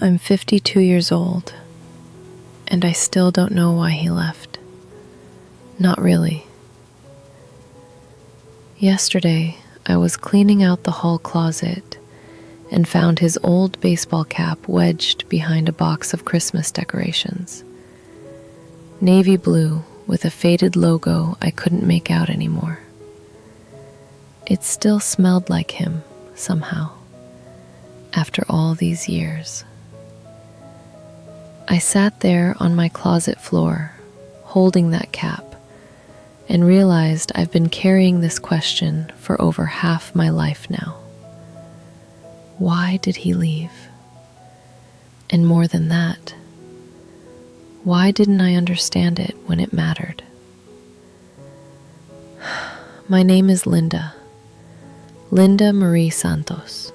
I'm 52 years old, and I still don't know why he left. Not really. Yesterday, I was cleaning out the hall closet and found his old baseball cap wedged behind a box of Christmas decorations. Navy blue with a faded logo I couldn't make out anymore. It still smelled like him, somehow, after all these years. I sat there on my closet floor, holding that cap, and realized I've been carrying this question for over half my life now. Why did he leave? And more than that, why didn't I understand it when it mattered? My name is Linda Marie Santos.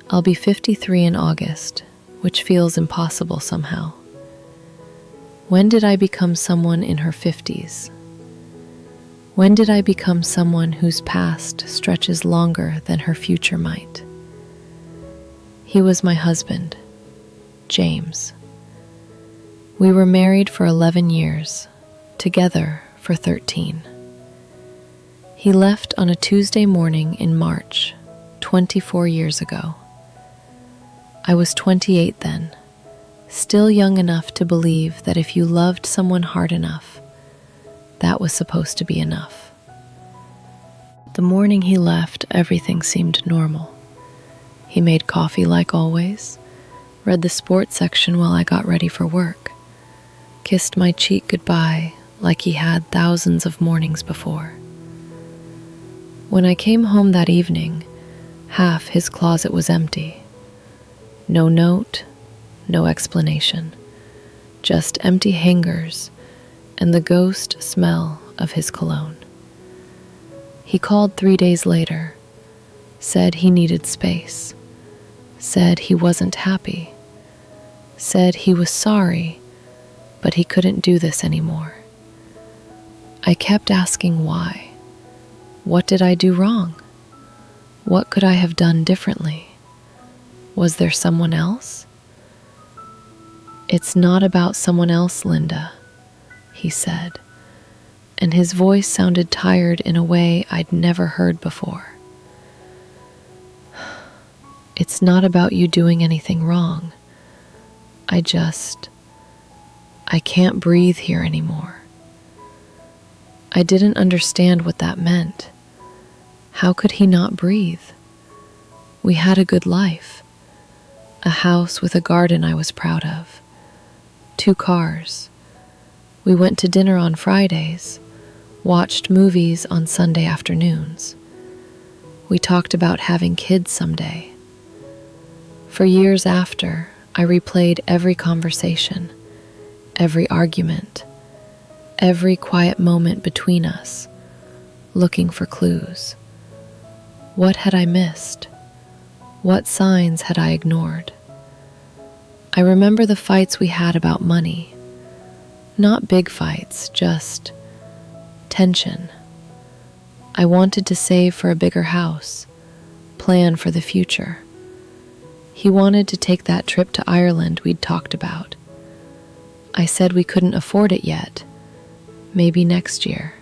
I'll be 53 in August, which feels impossible somehow. When did I become someone in her 50s? When did I become someone whose past stretches longer than her future might? He was my husband, James. We were married for 11 years, together for 13. He left on a Tuesday morning in March, 24 years ago. I was 28 then, still young enough to believe that if you loved someone hard enough, that was supposed to be enough. The morning he left, everything seemed normal. He made coffee like always, read the sports section while I got ready for work, kissed my cheek goodbye like he had thousands of mornings before. When I came home that evening, half his closet was empty. No note, no explanation, just empty hangers and the ghost smell of his cologne. He called 3 days later, said he needed space, said he wasn't happy, said he was sorry, but he couldn't do this anymore. I kept asking why. What did I do wrong? What could I have done differently? Was there someone else? It's not about someone else, Linda, he said, and his voice sounded tired in a way I'd never heard before. It's not about you doing anything wrong. I can't breathe here anymore. I didn't understand what that meant. How could he not breathe? We had a good life. A house with a garden I was proud of. 2 cars. We went to dinner on Fridays, watched movies on Sunday afternoons. We talked about having kids someday. For years after, I replayed every conversation, every argument, every quiet moment between us, looking for clues. What had I missed? What signs had I ignored? I remember the fights we had about money. Not big fights, just tension. I wanted to save for a bigger house, plan for the future. He wanted to take that trip to Ireland we'd talked about. I said we couldn't afford it yet, maybe next year.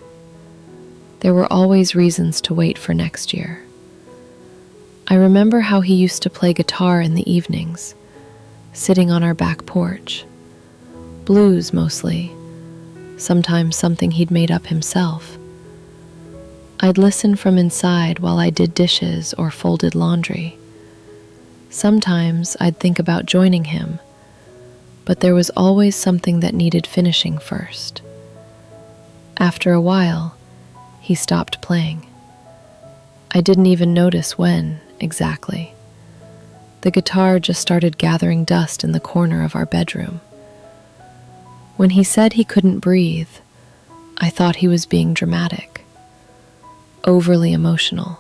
There were always reasons to wait for next year. I remember how he used to play guitar in the evenings, sitting on our back porch. Blues mostly, sometimes something he'd made up himself. I'd listen from inside while I did dishes or folded laundry. Sometimes I'd think about joining him, but there was always something that needed finishing first. After a while, he stopped playing. I didn't even notice when, exactly. The guitar just started gathering dust in the corner of our bedroom. When he said he couldn't breathe, I thought he was being dramatic, overly emotional.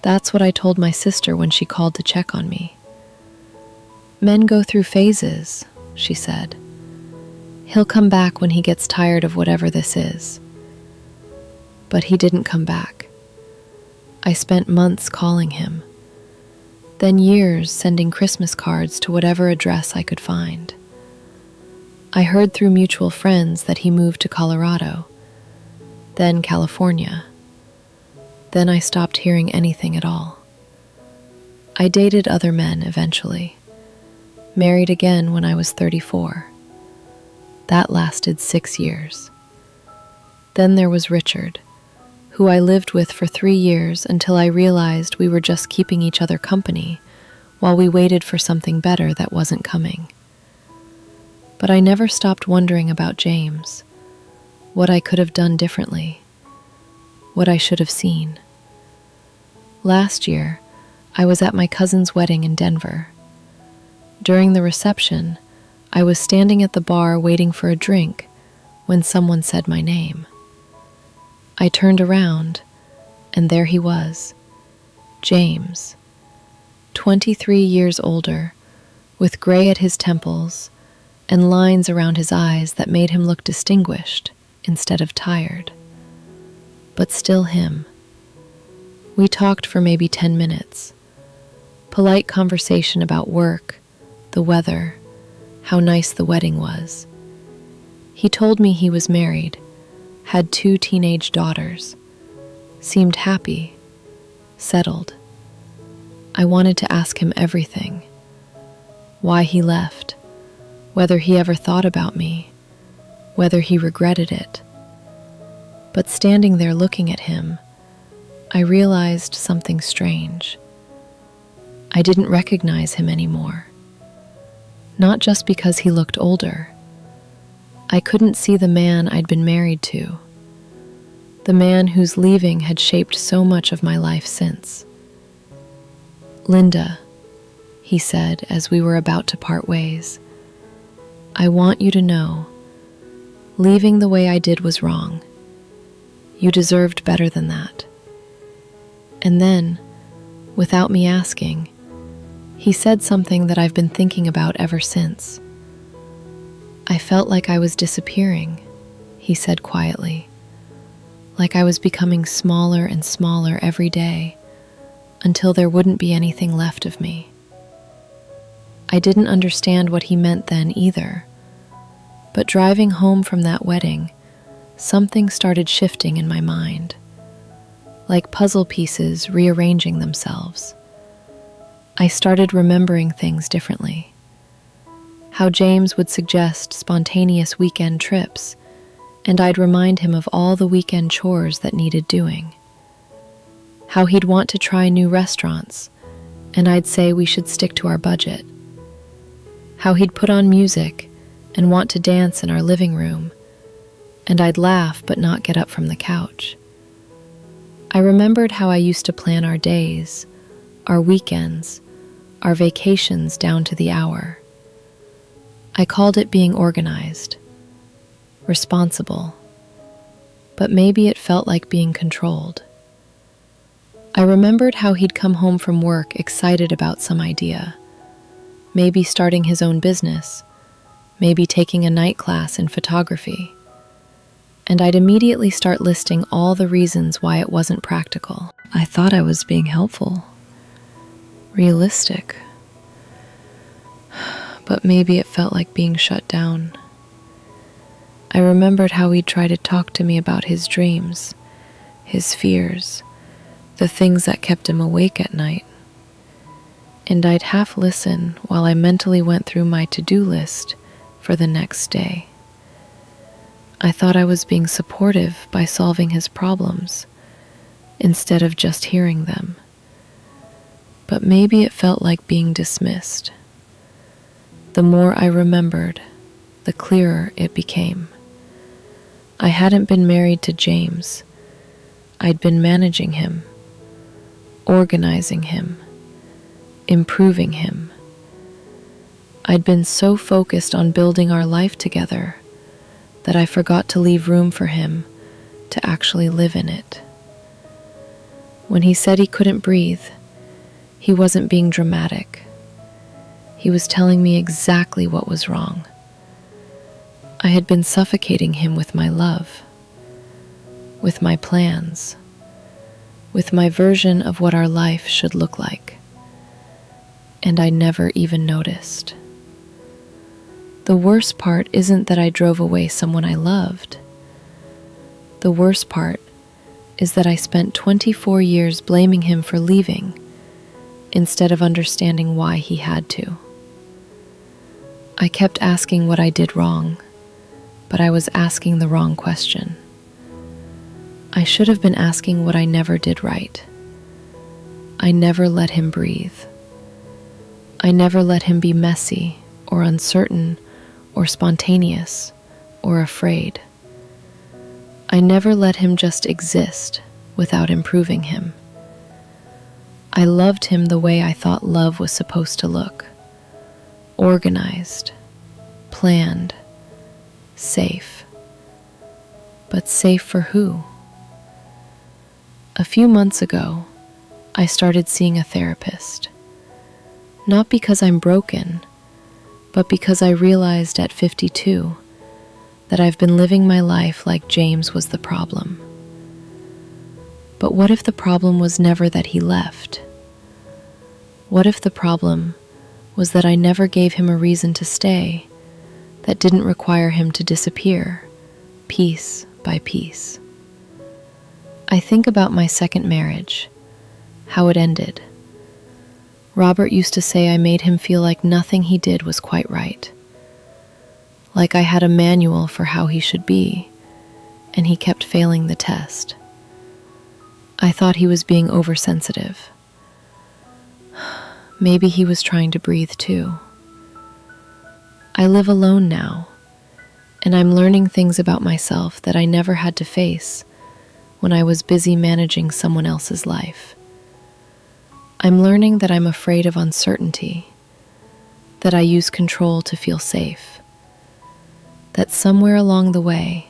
That's what I told my sister when she called to check on me. Men go through phases, she said. He'll come back when he gets tired of whatever this is. But he didn't come back. I spent months calling him. Then years sending Christmas cards to whatever address I could find. I heard through mutual friends that he moved to Colorado, then California. Then I stopped hearing anything at all. I dated other men eventually, married again when I was 34. That lasted 6 years. Then there was Richard, who I lived with for 3 years until I realized we were just keeping each other company while we waited for something better that wasn't coming. But I never stopped wondering about James, what I could have done differently, what I should have seen. Last year, I was at my cousin's wedding in Denver. During the reception, I was standing at the bar waiting for a drink when someone said my name. I turned around, and there he was, James, 23 years older, with gray at his temples and lines around his eyes that made him look distinguished instead of tired. But still him. We talked for maybe 10 minutes. Polite conversation about work, the weather, how nice the wedding was. He told me he was married, had 2 teenage daughters, seemed happy, settled. I wanted to ask him everything. Why he left, whether he ever thought about me, whether he regretted it. But standing there looking at him, I realized something strange. I didn't recognize him anymore. Not just because he looked older. I couldn't see the man I'd been married to, the man whose leaving had shaped so much of my life since. "Linda," he said as we were about to part ways, "I want you to know, leaving the way I did was wrong. You deserved better than that." And then, without me asking, he said something that I've been thinking about ever since. "I felt like I was disappearing," he said quietly, "like I was becoming smaller and smaller every day until there wouldn't be anything left of me." I didn't understand what he meant then either, but driving home from that wedding, something started shifting in my mind, like puzzle pieces rearranging themselves. I started remembering things differently. How James would suggest spontaneous weekend trips, and I'd remind him of all the weekend chores that needed doing. How he'd want to try new restaurants, and I'd say we should stick to our budget. How he'd put on music and want to dance in our living room, and I'd laugh but not get up from the couch. I remembered how I used to plan our days, our weekends, our vacations down to the hour. I called it being organized, responsible, but maybe it felt like being controlled. I remembered how he'd come home from work excited about some idea, maybe starting his own business, maybe taking a night class in photography, and I'd immediately start listing all the reasons why it wasn't practical. I thought I was being helpful, realistic, but maybe it felt like being shut down. I remembered how he'd try to talk to me about his dreams, his fears, the things that kept him awake at night. And I'd half listen while I mentally went through my to-do list for the next day. I thought I was being supportive by solving his problems, instead of just hearing them. But maybe it felt like being dismissed. The more I remembered, the clearer it became. I hadn't been married to James. I'd been managing him, organizing him, improving him. I'd been so focused on building our life together that I forgot to leave room for him to actually live in it. When he said he couldn't breathe, he wasn't being dramatic. He was telling me exactly what was wrong. I had been suffocating him with my love, with my plans, with my version of what our life should look like. and I never even noticed. The worst part isn't that I drove away someone I loved. The worst part is that I spent 24 years blaming him for leaving instead of understanding why he had to. I kept asking what I did wrong, but I was asking the wrong question. I should have been asking what I never did right. I never let him breathe. I never let him be messy or uncertain or spontaneous or afraid. I never let him just exist without improving him. I loved him the way I thought love was supposed to look. Organized, planned, safe. But safe for who? A few months ago, I started seeing a therapist. Not because I'm broken, but because I realized at 52 that I've been living my life like James was the problem. But what if the problem was never that he left? What if the problem was that I never gave him a reason to stay, that didn't require him to disappear, piece by piece? I think about my second marriage, how it ended. Robert used to say I made him feel like nothing he did was quite right. Like I had a manual for how he should be, and he kept failing the test. I thought he was being oversensitive. Maybe he was trying to breathe too. I live alone now, and I'm learning things about myself that I never had to face when I was busy managing someone else's life. I'm learning that I'm afraid of uncertainty, that I use control to feel safe, that somewhere along the way,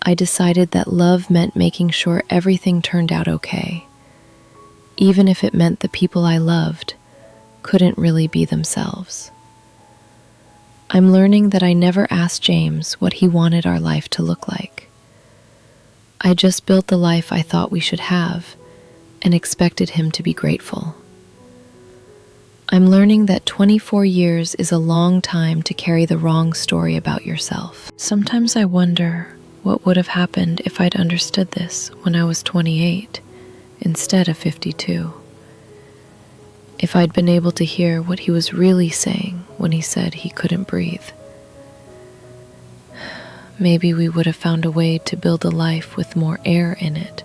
I decided that love meant making sure everything turned out okay, even if it meant the people I loved couldn't really be themselves. I'm learning that I never asked James what he wanted our life to look like. I just built the life I thought we should have and expected him to be grateful. I'm learning that 24 years is a long time to carry the wrong story about yourself. Sometimes I wonder what would have happened if I'd understood this when I was 28 instead of 52. If I'd been able to hear what he was really saying when he said he couldn't breathe. Maybe we would have found a way to build a life with more air in it,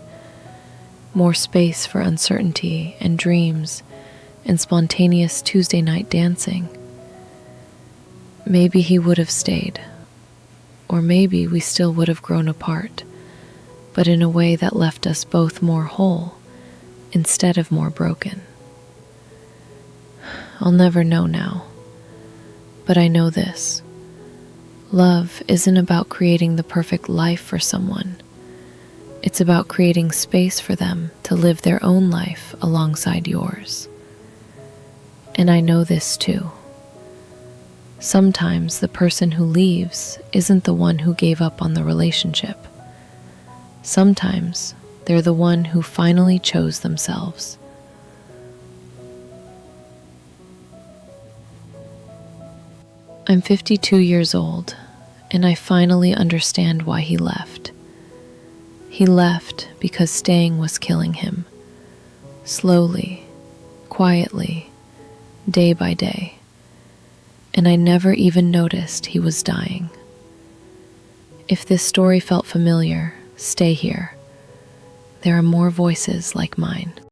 more space for uncertainty and dreams and spontaneous Tuesday night dancing. Maybe he would have stayed, or maybe we still would have grown apart, but in a way that left us both more whole instead of more broken. I'll never know now, but I know this. Love isn't about creating the perfect life for someone. It's about creating space for them to live their own life alongside yours. And I know this too. Sometimes the person who leaves isn't the one who gave up on the relationship. Sometimes they're the one who finally chose themselves. I'm 52 years old, and I finally understand why he left. He left because staying was killing him. Slowly, quietly, day by day. And I never even noticed he was dying. If this story felt familiar, stay here. There are more voices like mine.